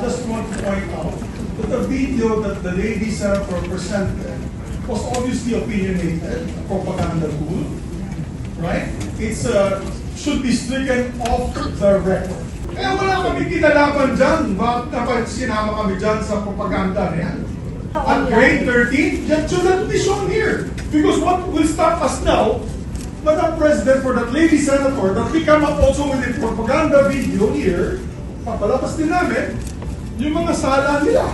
just want to point out that the video that the lady senator presented was obviously opinionated, a propaganda tool, right? It's should be stricken off the record. Kaya wala kami kinalaman dyan. Bakit dapat sinama kami dyan sa propaganda na yan? At grade 13, that should not be shown here. Because what will stop us now, Madam President, for that lady senator, that we come up also with a propaganda video here, papalabas din namin, yung mga sala nila.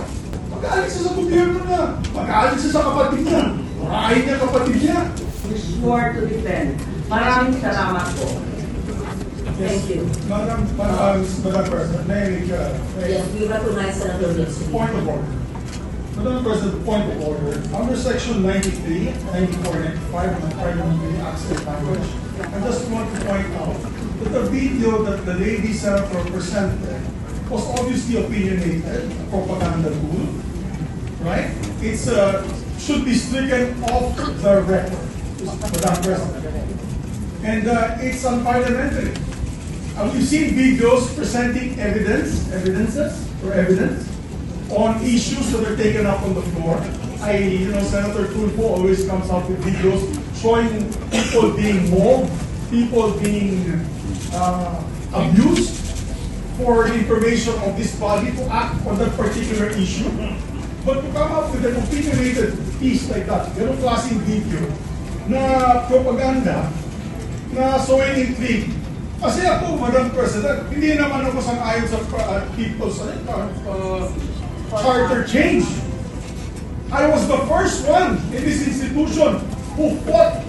Mag-aalis siya sa gobyerno na. Mag-aalis siya sa kapatid niya. Marahin niya kapatid niya. Swore to defend. Maraming salamat po. Thank you. Madam President, may Yes, we recognize Senator Nixon. point of order. Madam President, point of order. Under Section 93, 94, 95 of the Parliamentary Acts of Language, I just want to point out that the video that the lady senator presented was obviously opinionated, a propaganda tool, right? It's should be stricken off the record, Madam President. And it's unparliamentary. We've seen videos presenting evidence on issues that are taken up on the floor. Senator Tulfo always comes out with videos showing people being mobbed, people being abused for the information of this body to act on that particular issue. But to come up with an opinionated piece like that, ganun klaseng video na propaganda na sowing intrigue. Kasi ako, Madam President, hindi naman ako sang-ayon sa people's charter change. I was the first one in this institution who fought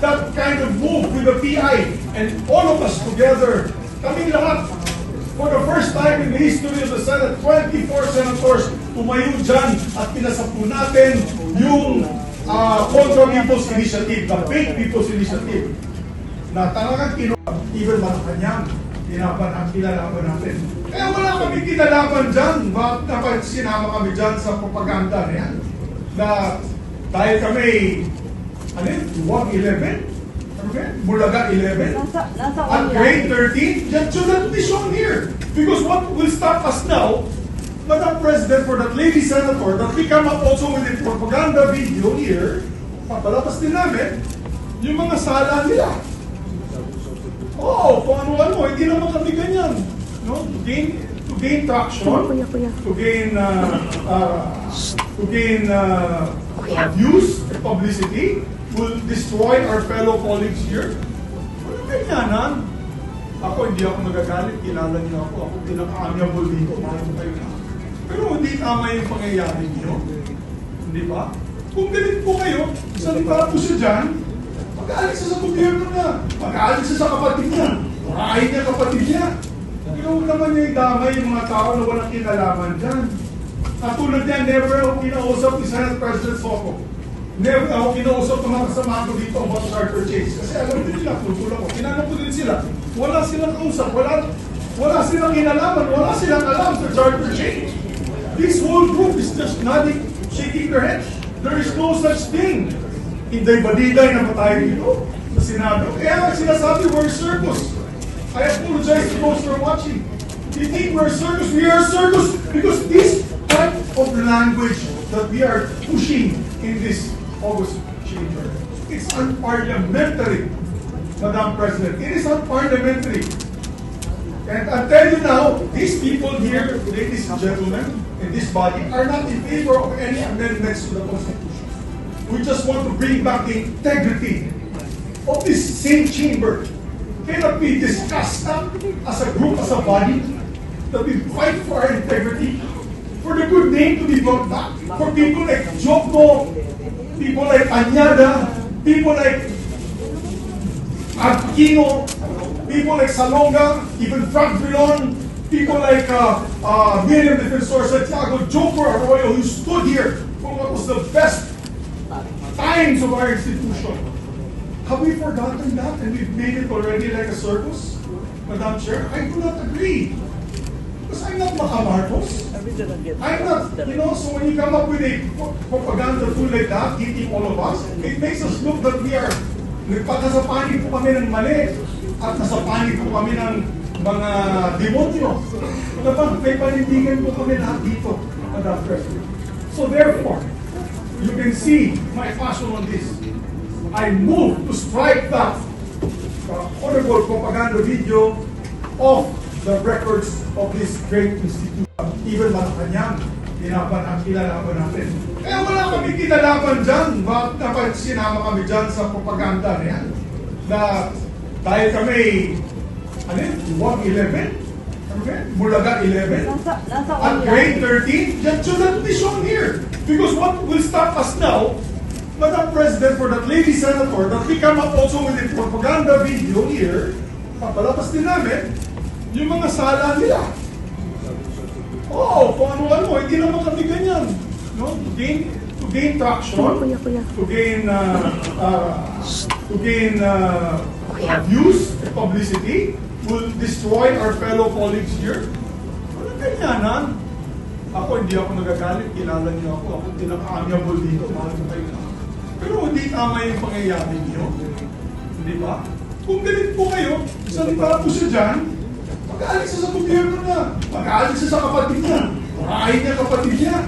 that kind of move with the PI. And all of us together, kami lahat, for the first time in the history of the Senate, 24 senators tumayo dyan at pinasapu natin yung Contra People's Initiative, the Fake People's Initiative, na talagang even Malacanang, kinalaban natin. Kaya wala kami kinalaban dyan. Bakit dapat sinama kami dyan sa propaganda na yan? Na dahil kami, Duwag 11? Bulaga 11? At grade 13? That should not be shown here. Because what will stop us now, Madam President, for that lady senator, that we come up also with a propaganda video here, papalabas din namin, yung mga sala nila. Oo, kung ano-ano, hindi naman kami ganyan. No? To gain traction, to gain views, publicity, will destroy our fellow colleagues here. Walang ganyanan. Ako, hindi ako nagagalit, kilala niyo ako. Ako pinaka-amiable dito, mahal kayo na. Pero hindi tama yung pangyayari niyo. Hindi ba? Kung galit po kayo, salita po siya dyan, mag-aalis siya sa gobyerno na. Mag-aalis siya sa kapatid niya. Marahin niya kapatid niya. Ikaw naman niya idamay yung mga tao na walang kinalaman dyan. Katulad niya, never ako kinausap ni Senate President Soto. Never ako kinausap ng mga kasama ko dito about charter change. Kasi alam din nila, tulad ko. Kinanap ko din sila. Wala silang kausap. Wala silang kinalaman. Wala silang alam sa charter change. This whole group is just nodding, shaking their heads. There is no such thing. Hindi badiday na tayo dito sa Senado. Kaya sinasabi, we're circus. I apologize to those who are watching. You think we're circus? We are circus because this type of language that we are pushing in this August chamber, it's unparliamentary, Madam President. It is unparliamentary. And I'll tell you now, these people here, ladies and gentlemen, in this body, are not in favor of any amendments to the Constitution. We just want to bring back the integrity of this same chamber. Cannot be discussed as a group, as a body, that we fight for our integrity, for the good name to be brought back, for people like Joko, people like Anyada, people like Aquino, people like Salonga, even Frank Vilon, people like Miriam Defensor Santiago, Joker Arroyo, who stood here for what was the best times of our institution. Have we forgotten that and we've made it already like a circus? Madam Chair, I do not agree. Because I'm not Macamarcos. I'm not, so when you come up with a propaganda tool like that, hitting all of us, it makes us look that we are, nagpagkasapani po kami ng mali at nasapani po kami ng mga demonyo. Kapag may panindigan po kami lahat dito, Madam President. So therefore, you can see my passion on this. I move to strike that horrible propaganda video off the records of this great institution. Even Malacanang, kinalaban natin. Kaya wala kami kinalaban dyan. Bakit dapat sinama kami dyan sa propaganda na yan? Na dahil kami, ano yun? Wag 11? Ano yun? Bulaga 11? At grade 13? That should not be shown here. Because what will stop us now, Madam President, for that lady senator, that we come up also with a propaganda video here, papalabas din namin, yung mga sala nila. Oo, kung ano-ano, hindi naman kami ganyan. No? To gain traction, to gain views, publicity, will destroy our fellow colleagues here. Wala ganyanan. Ako, hindi ako nagagalit, kilala niyo ako, ako pinaka-amiable dito, mahal ko kayo na. Pero hindi tama yung pangyayari niyo. Hindi ba? Kung galit po kayo, salita po siya dyan, mag-aalis siya sa gobyerno na, mag-aalis siya sa kapatid niya, makain niya kapatid niya.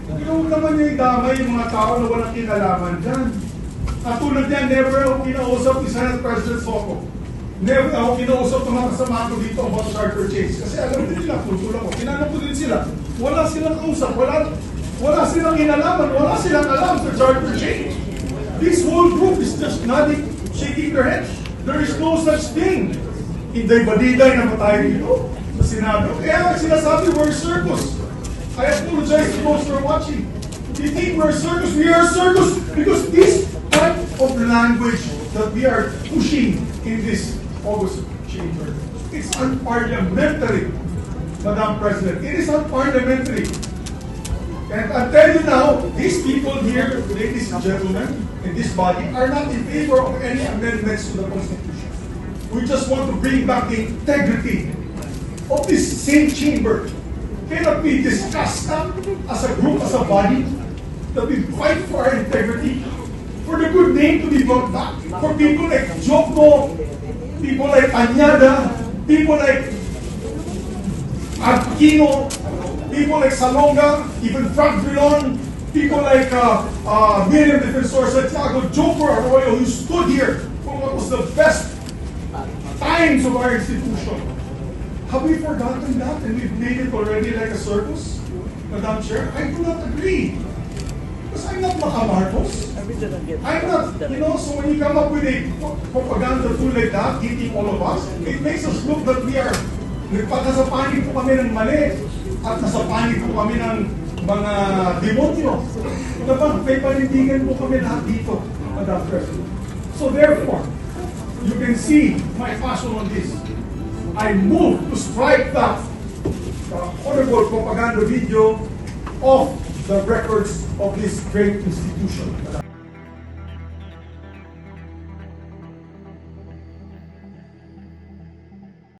Pero naman niya idamay yung mga tao na walang kinalaman dyan. At tulad niya, never ako kinausap ni Senate President Soto. Never ako kinausap ng mga kasama ko dito about charter change. Kasi alam din nila, kultura ko. Kinanap ko din sila. Wala silang kausap, wala silang kinalaman, wala silang alam sa charter change. This whole group is just nodding, shaking their heads. There is no such thing. Inday badiday na tayo dito sa Senado. Kaya sinasabi, we're circus. I apologize to those who are watching. You think we're circus? We are circus because this type of language that we are pushing in this August chamber, it's unparliamentary, Madam President. It is unparliamentary. And I'll tell you now, these people here, ladies and gentlemen, in this body, are not in favor of any amendments to the Constitution. We just want to bring back the integrity of this same chamber. Cannot be discussed as a group, as a body, that we fight for our integrity, for the good name to be brought back, for people like Joko, people like Anyada, people like Aquino, people like Salonga, even Frank Vilon, people like Miriam Defensor Santiago, Joker Arroyo, who stood here for what was the best times of our institution. Have we forgotten that and we've made it already like a circus? Madam Chair, I do not agree. Because I'm not Macamarcos. I'm not, so when you come up with a propaganda tool like that, hitting all of us, it makes us look that we are, nagpagkasapanig po kami ng mali at nasapanig po kami ng mga demonyo. Kapag may panindigan po kami lahat dito, Madam President. So therefore, you can see my passion on this. I move to strike that horrible propaganda video off the records of this great institution.